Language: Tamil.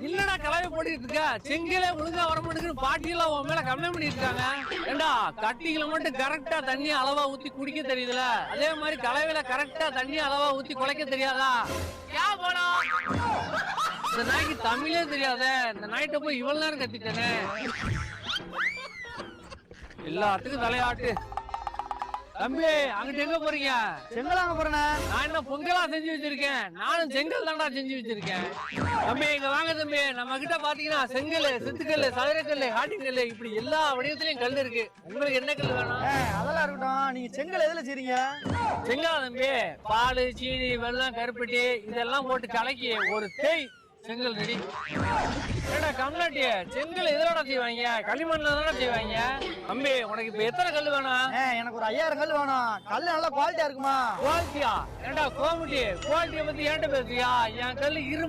இல்லடா கலவை போட்டுட்டு இருக்க செங்கலே ஒழுங்கா வர மாட்டேங்குன்னு பாட்டியெல்லாம் உன் மேல கம்ப்ளைண்ட் பண்ணிட்டு இருக்காங்க. ஏண்டா கட்டிகளை மட்டும் கரெக்டா தண்ணி அளவா ஊத்தி குடிக்க தெரியுதுல, அதே மாதிரி கலவையில கரெக்டா தண்ணி அளவா ஊத்தி குலைக்க தெரியாதா? இந்த நாய்க்கு தமிழே தெரியாத, இந்த நாய்கிட்ட போய் இவ்வளவு நேரம் கத்திட்டேனே. எல்லாத்துக்கும் தலையாட்டு. தம்பி அங்கிட்டு எங்க போறீங்க? செங்கல் வாங்க போறேண்ணே. நான் என்ன பொங்கலா செஞ்சு வச்சிருக்கேன், நானும் செங்கல் தாண்டா செஞ்சு வச்சிருக்கேன். தம்பி இங்க வாங்க தம்பி, நம்ம கிட்ட பாத்தீங்கன்னா செங்கல், சித்துக்கல், சதுரக்கல், ஆட்டிக்கல், இப்படி எல்லா வடிவத்திலயும் கல் இருக்கு. உங்களுக்கு என்ன கல் வேணும்? அதெல்லாம் இருக்கட்டும், நீங்க செங்கல் எதுல செய்றீங்க? செங்கலா தம்பி? பால், சீனி, வெல்லம், கருப்பட்டி இதெல்லாம் போட்டு கலக்கி ஒரு தேய் செங்கல் ரெடி. ஏடா கம்லாட்டி, செங்கல் எதோட செய்வாங்க? களிமண்ல தானே செய்வாங்க. தம்பி உனக்கு இப்ப எத்தனை கல் வேணும்? எனக்கு ஒரு 5000 கல் வேணும். கல் நல்லா குவாலிட்டியா இருக்குமா? குவாலிட்டியா? ஏண்டா கோமுட்டி, குவாலிட்டியை பத்தி ஏன்ட்ட பேசுறியா? என் கல் இரும்பு